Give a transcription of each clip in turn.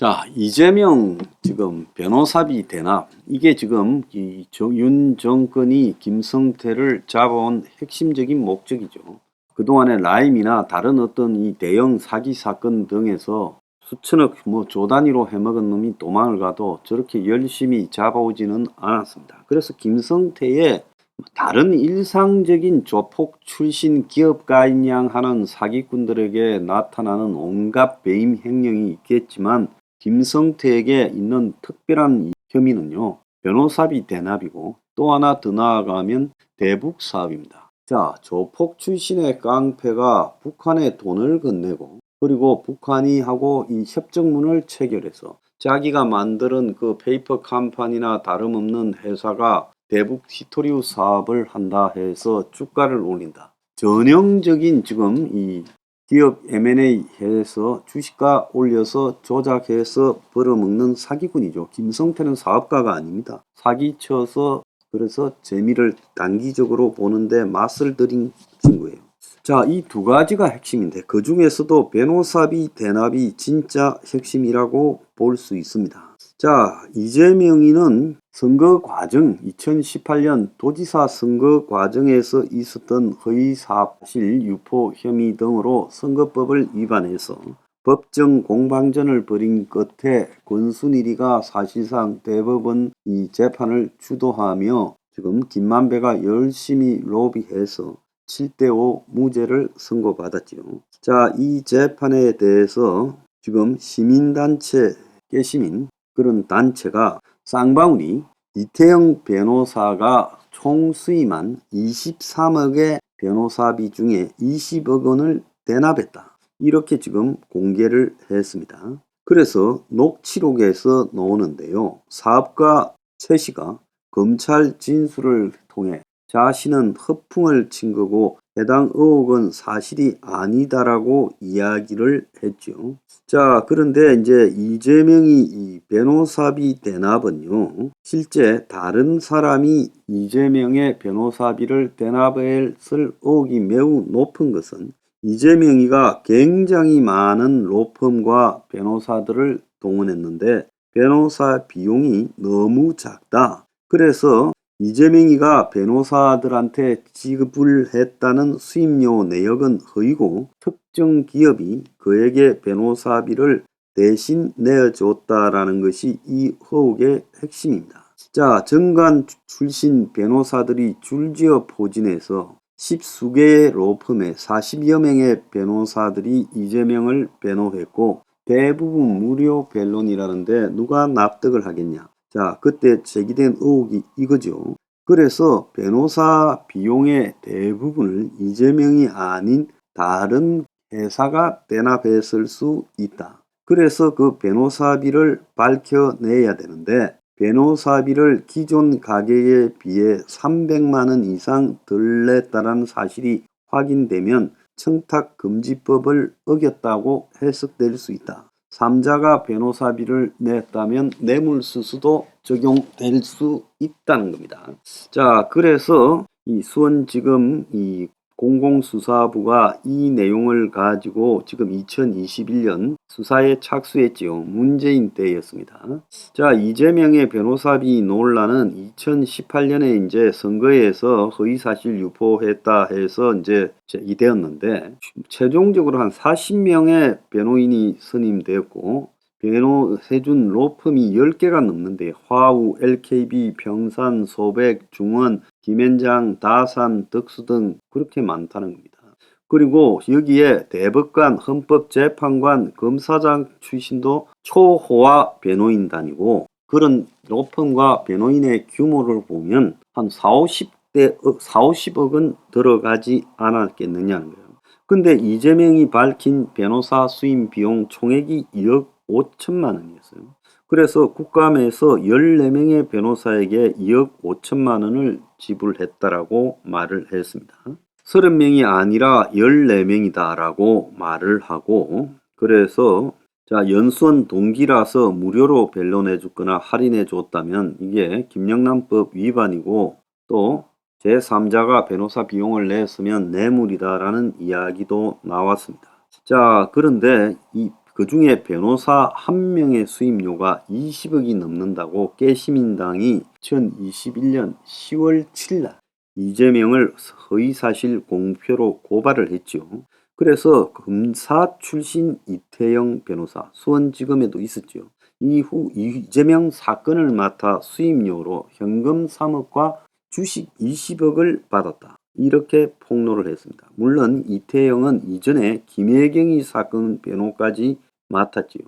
자, 이재명 지금 변호사비 대납 이게 지금 윤 정권이 김성태를 잡아온 핵심적인 목적이죠. 그동안에 라임이나 다른 어떤 이 대형 사기 사건 등에서 수천억 조 단위로 해먹은 놈이 도망을 가도 저렇게 열심히 잡아오지는 않았습니다. 그래서 김성태의 다른 일상적인 조폭 출신 기업가인 양 하는 사기꾼들에게 나타나는 온갖 배임 횡령이 있겠지만 김성태에게 있는 특별한 혐의는요, 변호사비 대납이고 또 하나 더 나아가면 대북 사업입니다. 자, 조폭 출신의 깡패가 북한에 돈을 건네고 그리고 북한이 하고 이 협정문을 체결해서 자기가 만드는 그 페이퍼 컴퍼니나 다름없는 회사가 대북 히토리우 사업을 한다 해서 주가를 올린다. 전형적인 지금 이 기업 M&A 해서 주식가 올려서 조작해서 벌어먹는 사기꾼이죠. 김성태는 사업가가 아닙니다. 사기쳐서 그래서 재미를 단기적으로 보는데 맛을 들인 친구예요. 자, 이 두 가지가 핵심인데 그 중에서도 변호사비 대납이 진짜 핵심이라고 볼 수 있습니다. 자, 이재명이는 선거 과정 2018년 도지사 선거 과정에서 있었던 허위사실 유포 혐의 등으로 선거법을 위반해서 법정 공방전을 벌인 끝에 권순일이가 사실상 대법원 이 재판을 주도하며 지금 김만배가 열심히 로비해서 7대5 무죄를 선고받았지요. 자, 이 재판에 대해서 지금 시민단체 깨시민 그런 단체가 쌍방울이 이태영 변호사가 총 수임한 23억의 변호사비 중에 20억 원을 대납했다. 이렇게 지금 공개를 했습니다. 그래서 녹취록에서 나오는데요. 사업가 최 씨가 검찰 진술을 통해 자신은 허풍을 친 거고 해당 의혹은 사실이 아니다라고 이야기를 했죠. 자, 그런데 이제 이재명이 이 변호사비 대납은요, 실제 다른 사람이 이재명의 변호사비를 대납했을 의혹이 매우 높은 것은 이재명이가 굉장히 많은 로펌과 변호사들을 동원했는데 변호사 비용이 너무 작다. 그래서 이재명이가 변호사들한테 지급을 했다는 수임료 내역은 허위고 특정 기업이 그에게 변호사비를 대신 내어줬다라는 것이 이 의혹의 핵심입니다. 자, 정관 출신 변호사들이 줄지어 포진해서 10수개의 로펌에 40여 명의 변호사들이 이재명을 변호했고 대부분 무료 변론이라는데 누가 납득을 하겠냐. 자, 그때 제기된 의혹이 이거죠. 그래서 변호사 비용의 대부분을 이재명이 아닌 다른 회사가 대납했을 수 있다. 그래서 그 변호사비를 밝혀내야 되는데 변호사비를 기존 가격에 비해 300만 원 이상 덜 냈다는 사실이 확인되면 청탁금지법을 어겼다고 해석될 수 있다. 3자가 변호사비를 냈다면 뇌물수수도 적용될 수 있다는 겁니다. 자, 그래서 이 수원지검 이 공공수사부가 이 내용을 가지고 지금 2021년 수사에 착수했지요. 문재인 때였습니다. 자, 이재명의 변호사비 논란은 2018년에 이제 선거에서 허위사실 유포했다 해서 이제 제기되었는데 최종적으로 한 40명의 변호인이 선임되었고 변호해준 로펌이 10개가 넘는데 화우, LKB, 평산, 소백, 중원, 김현장, 다산, 덕수 등 그렇게 많다는 겁니다. 그리고 여기에 대법관, 헌법재판관, 검사장 출신도 초호화 변호인단이고 그런 로펌과 변호인의 규모를 보면 한 40억은 들어가지 않았겠느냐는 거예요. 근데 이재명이 밝힌 변호사 수임 비용 총액이 2억 5천만 원이었어요. 그래서 국감에서 14명의 변호사에게 2억 5천만 원을 지불했다라고 말을 했습니다. 30명이 아니라 14명이다 라고 말을 하고 그래서 자, 연수원 동기라서 무료로 변론해 줬거나 할인해 줬다면 이게 김영란법 위반이고 또 제3자가 변호사 비용을 냈으면 뇌물이다라는 이야기도 나왔습니다. 자, 그런데 이 그 중에 변호사 한 명의 수임료가 20억이 넘는다고 깨시민당이 2021년 10월 7일 이재명을 허위사실 공표로 고발을 했죠. 그래서 검사 출신 이태영 변호사 수원지검에도 있었죠. 이후 이재명 사건을 맡아 수임료로 현금 3억과 주식 20억을 받았다. 이렇게 폭로를 했습니다. 물론 이태영은 이전에 김혜경이 사건 변호까지 맡았지요.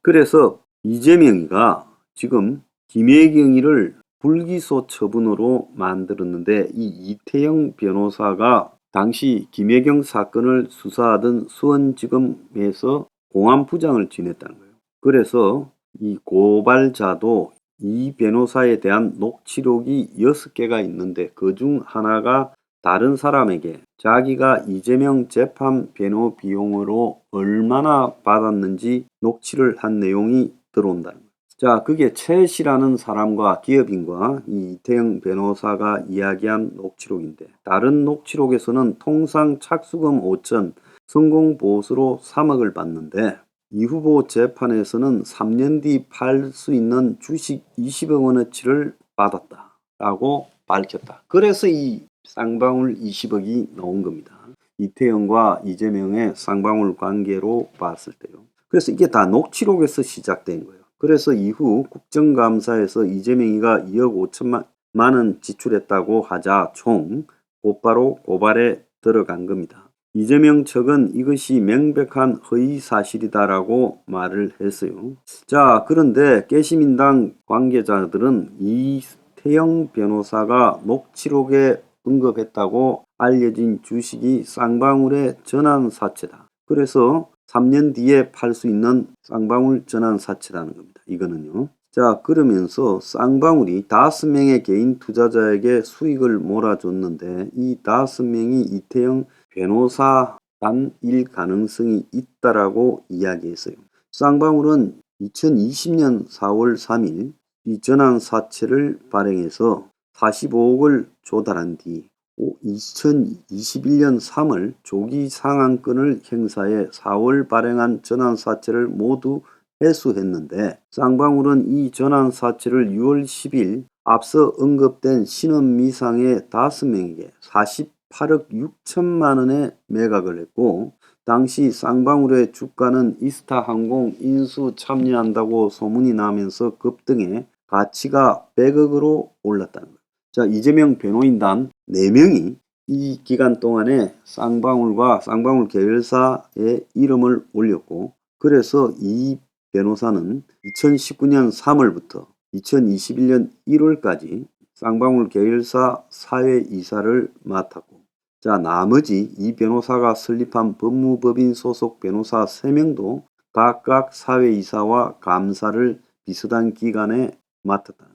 그래서 이재명이가 지금 김혜경이를 불기소 처분으로 만들었는데 이 이태영 변호사가 당시 김혜경 사건을 수사하던 수원지검에서 공안부장을 지냈다는 거예요. 그래서 이 고발자도 이 변호사에 대한 녹취록이 6개가 있는데 그중 하나가 다른 사람에게 자기가 이재명 재판 변호 비용으로 얼마나 받았는지 녹취를 한 내용이 들어온다는 거예요. 자, 그게 최 씨라는 사람과 기업인과 이 이태영 변호사가 이야기한 녹취록인데 다른 녹취록에서는 통상 착수금 5천, 성공 보수로 3억을 받는데 이 후보 재판에서는 3년 뒤 팔 수 있는 주식 20억 원어치를 받았다라고 밝혔다. 그래서 이 쌍방울 20억이 나온 겁니다. 이태영과 이재명의 쌍방울 관계로 봤을 때요. 그래서 이게 다 녹취록에서 시작된 거예요. 그래서 이후 국정감사에서 이재명이가 2억 5천만 원 지출했다고 하자 총 곧바로 고발에 들어간 겁니다. 이재명 측은 이것이 명백한 허위 사실이다라고 말을 했어요. 자, 그런데 깨시민당 관계자들은 이태영 변호사가 녹취록에 언급했다고 알려진 주식이 쌍방울의 전환사채다. 그래서 3년 뒤에 팔 수 있는 쌍방울 전환사채라는 겁니다. 이거는요. 자, 그러면서 쌍방울이 5명의 개인 투자자에게 수익을 몰아줬는데 이 5명이 이태영 변호사단일 가능성이 있다라고 이야기했어요. 쌍방울은 2020년 4월 3일 이 전환사채를 발행해서 45억을 조달한 뒤 2021년 3월 조기 상환권을 행사해 4월 발행한 전환사채를 모두 회수했는데 쌍방울은 이 전환사채를 6월 10일 앞서 언급된 신원미상의 5명에게 48억 6천만 원에 매각을 했고 당시 쌍방울의 주가는 이스타항공 인수 참여한다고 소문이 나면서 급등해 가치가 100억으로 올랐다는 거예요. 자, 이재명 변호인단 4명이 이 기간 동안에 쌍방울과 쌍방울 계열사의 이름을 올렸고 그래서 이 변호사는 2019년 3월부터 2021년 1월까지 쌍방울 계열사 사회이사를 맡았고 자, 나머지 이 변호사가 설립한 법무법인 소속 변호사 3명도 각각 사회이사와 감사를 비슷한 기간에 맡았다.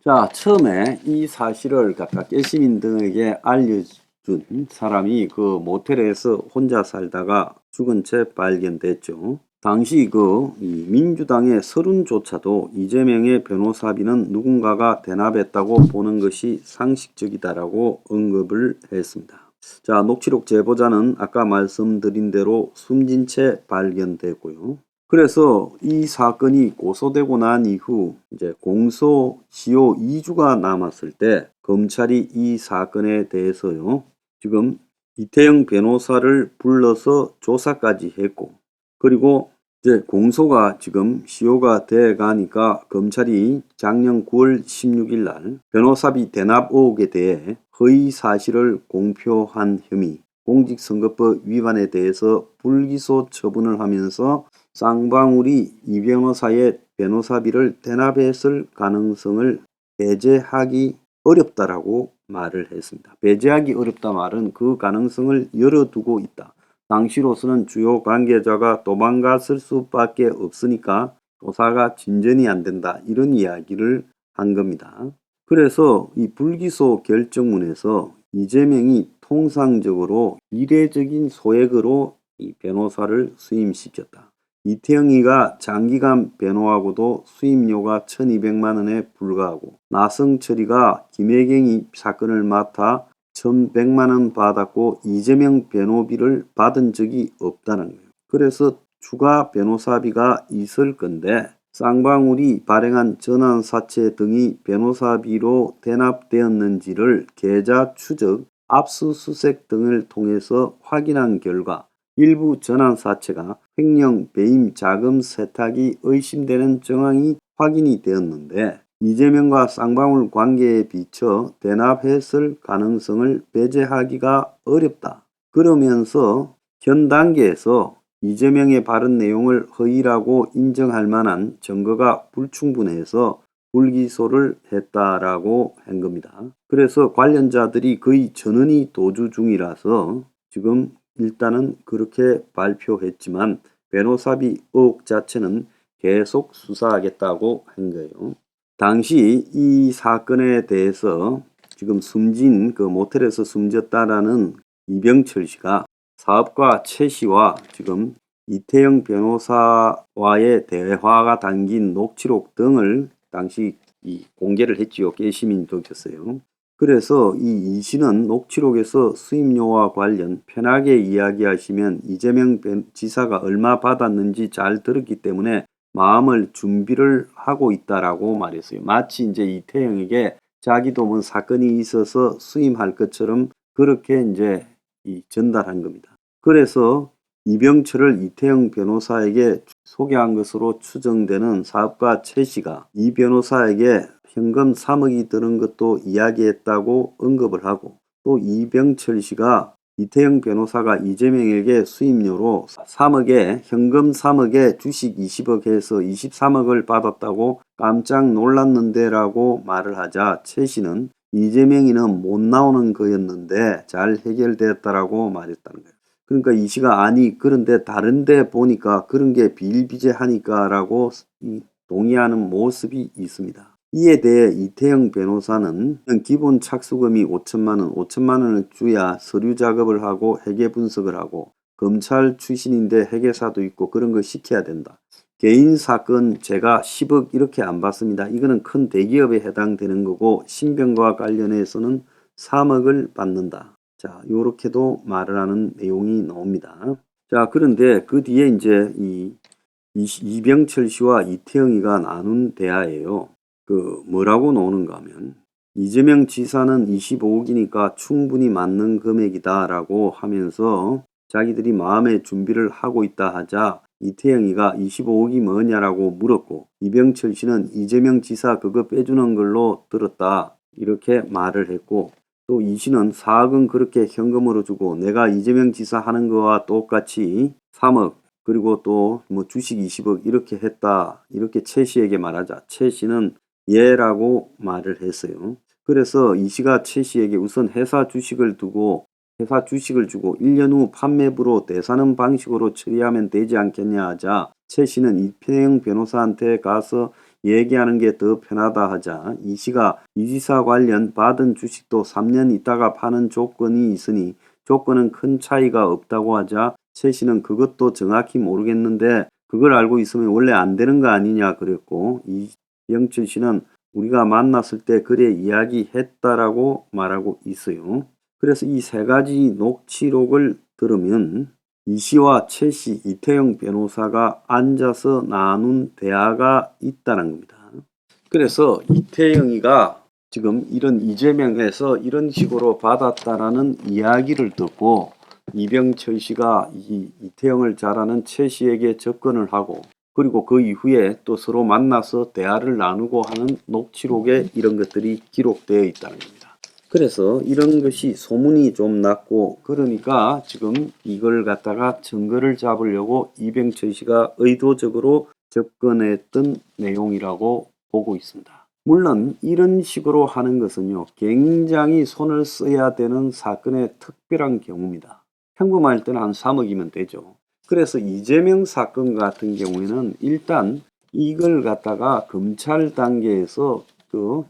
자, 처음에 이 사실을 각각 깨시민 등에게 알려준 사람이 그 모텔에서 혼자 살다가 죽은 채 발견됐죠. 당시 이 민주당의 서른조차도 이재명의 변호사비는 누군가가 대납했다고 보는 것이 상식적이다라고 언급을 했습니다. 자, 녹취록 제보자는 아까 말씀드린 대로 숨진 채 발견됐고요. 그래서 이 사건이 고소되고 난 이후 이제 공소시효 2주가 남았을 때 검찰이 이 사건에 대해서요. 지금 이태영 변호사를 불러서 조사까지 했고 그리고 이제 공소가 지금 시효가 돼 가니까 검찰이 작년 9월 16일 날 변호사비 대납 의혹에 대해 허위 사실을 공표한 혐의, 공직선거법 위반에 대해서 불기소 처분을 하면서 쌍방울이 이 변호사의 변호사비를 대납했을 가능성을 배제하기 어렵다라고 말을 했습니다. 배제하기 어렵다 말은 그 가능성을 열어두고 있다. 당시로서는 주요 관계자가 도망갔을 수밖에 없으니까 조사가 진전이 안 된다. 이런 이야기를 한 겁니다. 그래서 이 불기소 결정문에서 이재명이 통상적으로 이례적인 소액으로 이 변호사를 수임시켰다. 이태영이가 장기간 변호하고도 수임료가 1200만 원에 불과하고 나성철이가 김혜경이 사건을 맡아 1100만 원 받았고 이재명 변호비를 받은 적이 없다는 거예요. 그래서 추가 변호사비가 있을 건데 쌍방울이 발행한 전환사채 등이 변호사비로 대납되었는지를 계좌 추적, 압수수색 등을 통해서 확인한 결과 일부 전환사채가 횡령 배임 자금 세탁이 의심되는 정황이 확인이 되었는데 이재명과 쌍방울 관계에 비춰 대납했을 가능성을 배제하기가 어렵다. 그러면서 현 단계에서 이재명의 발언 내용을 허위라고 인정할 만한 증거가 불충분해서 불기소를 했다라고 한 겁니다. 그래서 관련자들이 거의 전원이 도주 중이라서 지금 일단은 그렇게 발표했지만 변호사비 의혹 자체는 계속 수사하겠다고 한 거예요. 당시 이 사건에 대해서 지금 숨진 그 모텔에서 숨졌다라는 이병철 씨가 사업가 최 씨와 지금 이태영 변호사와의 대화가 담긴 녹취록 등을 당시 공개를 했지요. 깨시민이 밝혔어요. 그래서 이 씨는 녹취록에서 수임료와 관련 편하게 이야기하시면 이재명 지사가 얼마 받았는지 잘 들었기 때문에 마음을 준비를 하고 있다라고 말했어요. 마치 이제 이태영에게 자기도 뭐 사건이 있어서 수임할 것처럼 그렇게 이제 전달한 겁니다. 그래서 이병철을 이태영 변호사에게 소개한 것으로 추정되는 사업가 최 씨가 이 변호사에게 현금 3억이 드는 것도 이야기했다고 언급을 하고 또 이병철 씨가 이태영 변호사가 이재명에게 수임료로 3억에 현금 3억에 주식 20억 해서 23억을 받았다고 깜짝 놀랐는데 라고 말을 하자 최 씨는 이재명이는 못 나오는 거였는데 잘 해결되었다라고 말했다는 거예요. 그러니까 이 씨가 아니 그런데 다른데 보니까 그런 게 비일비재하니까 라고 동의하는 모습이 있습니다. 이에 대해 이태영 변호사는 기본 착수금이 5천만 원, 5천만 원을 줘야 서류 작업을 하고 회계 분석을 하고 검찰 출신인데 회계사도 있고 그런 거 시켜야 된다. 개인 사건 제가 10억 이렇게 안 받습니다. 이거는 큰 대기업에 해당되는 거고 신병과 관련해서는 3억을 받는다. 자, 요렇게도 말을 하는 내용이 나옵니다. 자, 그런데 그 뒤에 이제 이병철 씨와 이태영이가 나눈 대화예요. 뭐라고 나오는가 하면 이재명 지사는 25억이니까 충분히 맞는 금액이다 라고 하면서 자기들이 마음의 준비를 하고 있다 하자 이태영이가 25억이 뭐냐라고 물었고 이병철 씨는 이재명 지사 그거 빼주는 걸로 들었다 이렇게 말을 했고 또 이 씨는 4억은 그렇게 현금으로 주고 내가 이재명 지사 하는 거와 똑같이 3억 그리고 또 뭐 주식 20억 이렇게 했다 이렇게 최 씨에게 말하자 최 씨는 예라고 말을 했어요. 그래서 이 씨가 최 씨에게 우선 회사 주식을 주고 1년 후 판매부로 대사는 방식으로 처리하면 되지 않겠냐 하자 최 씨는 이태영 변호사한테 가서 얘기하는 게 더 편하다 하자 이 씨가 이 지사 관련 받은 주식도 3년 있다가 파는 조건이 있으니 조건은 큰 차이가 없다고 하자 최 씨는 그것도 정확히 모르겠는데 그걸 알고 있으면 원래 안 되는 거 아니냐 그랬고 이병철 씨는 우리가 만났을 때 그래 이야기했다라고 말하고 있어요. 그래서 이 세 가지 녹취록을 들으면 이 씨와 최 씨, 이태영 변호사가 앉아서 나눈 대화가 있다는 겁니다. 그래서 이태영이가 지금 이런 이재명에서 이런 식으로 받았다라는 이야기를 듣고 이병철 씨가 이태영을 잘 아는 최 씨에게 접근을 하고 그리고 그 이후에 또 서로 만나서 대화를 나누고 하는 녹취록에 이런 것들이 기록되어 있다는 겁니다. 그래서 이런 것이 소문이 좀 났고 그러니까 지금 이걸 갖다가 증거를 잡으려고 이병철 씨가 의도적으로 접근했던 내용이라고 보고 있습니다. 물론 이런 식으로 하는 것은요 굉장히 손을 써야 되는 사건의 특별한 경우입니다. 평범할 때는 한 3억이면 되죠. 그래서 이재명 사건 같은 경우에는 일단 이걸 갖다가 검찰 단계에서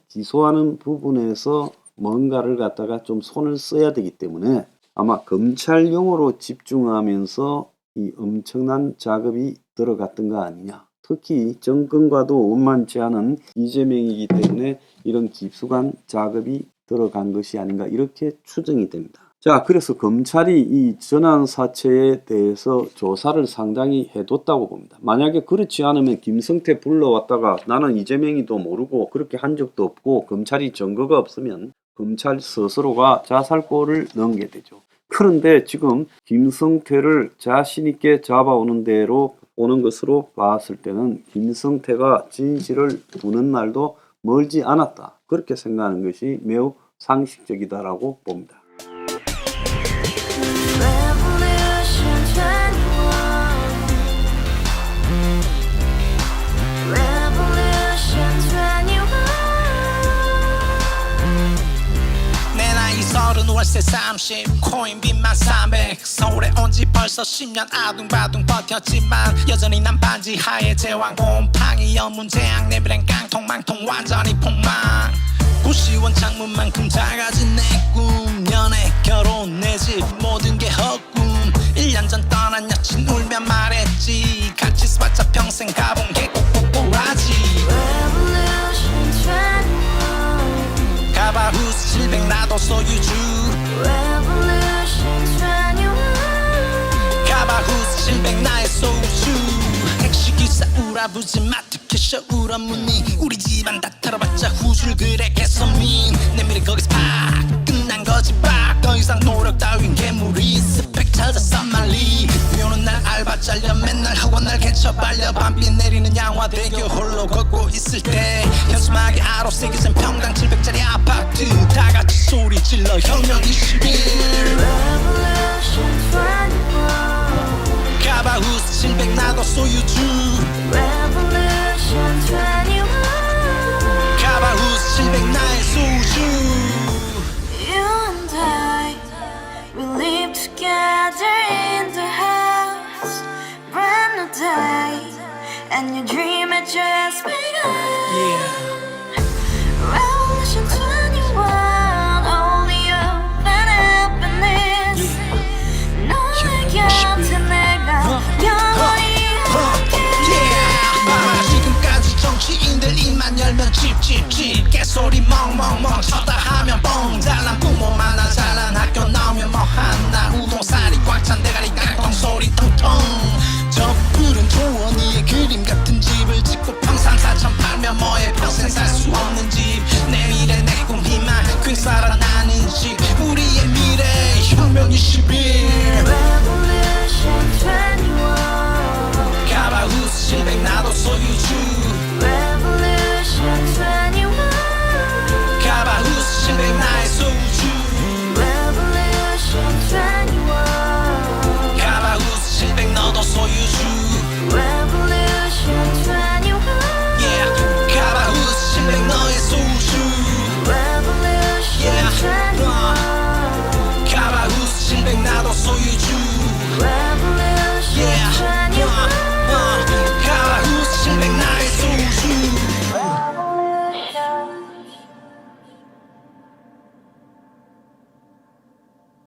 기소하는 부분에서 뭔가를 갖다가 좀 손을 써야 되기 때문에 아마 검찰용으로 집중하면서 이 엄청난 작업이 들어갔던 거 아니냐. 특히 정권과도 원만치 않은 이재명이기 때문에 이런 깊숙한 작업이 들어간 것이 아닌가 이렇게 추정이 됩니다. 자, 그래서 검찰이 이 전환 사채에 대해서 조사를 상당히 해뒀다고 봅니다. 만약에 그렇지 않으면 김성태 불러왔다가 나는 이재명이도 모르고 그렇게 한 적도 없고 검찰이 증거가 없으면 검찰 스스로가 자살골을 넣게 되죠. 그런데 지금 김성태를 자신 있게 잡아오는 대로 오는 것으로 봤을 때는 김성태가 진실을 두는 날도 멀지 않았다. 그렇게 생각하는 것이 매우 상식적이다라고 봅니다. 월세 30 코인 빚만 300 서울에 온 지 벌써 10년 아둥바둥 버텼지만 여전히 난 반지 하에 제왕 곰팡이 연문제약 내비랑 깡통망통 완전히 폭망 90원 창문만큼 작아진 내 꿈 연애 결혼 내 집 모든 게 헛꿈 1년 전 떠난 여친 울며 말했지 같이 써봤자 평생 가본 게 꼭꼭꼭라지 가바후스 700 나도 소유주 가바후스 700 나의 소유주 택시기사 우라부지 마트 캐셔 울어무니 우리 집안 다 털어봤자 후줄 그래 개선민 내 미래 거기서 팍 끝난 거지 팍더 이상 노력 따윈 괴물이 스펙 찾아서 말리 비오는 날 알바 잘려 맨날 학원 날 개쳐 발려 밤비 내리는 양화대교 홀로 걷고 있을 때 현수막에 아로 새겨진 평당 700짜리 아파트 다같이 소리 질러 혁명 21 가바후스 700 나도 소유주 가바후스 700 나의 소유주 You and I, we live together in the house, brand new day, and your dream had just begun. Revolution 21, only hope and happiness. 너의 곁에 내가 영원히 지금까지 정치인들 입만 열면 찝찝찝 개소리 멍멍멍 쳤다 하면 뻥 잘난 부모 만나 잘난 학교 나오면 뭐하나 우동살이 꽉 찬 대가리 깡통 소리 통통 저 푸른 조원이의 그림 같은 집을 짓고 평상 4천 팔면 뭐해 평생 살 수 없는 집 내 미래 내 꿈 희망 퀸 살아나는 집 우리의 미래 혁명 21 Revolution 21. 가바후스 700 나도 소유주 Revolution 21. 가바후스 700 나의 소유주 Revolution 21. 가바후스 700 너도 소유주 Revolution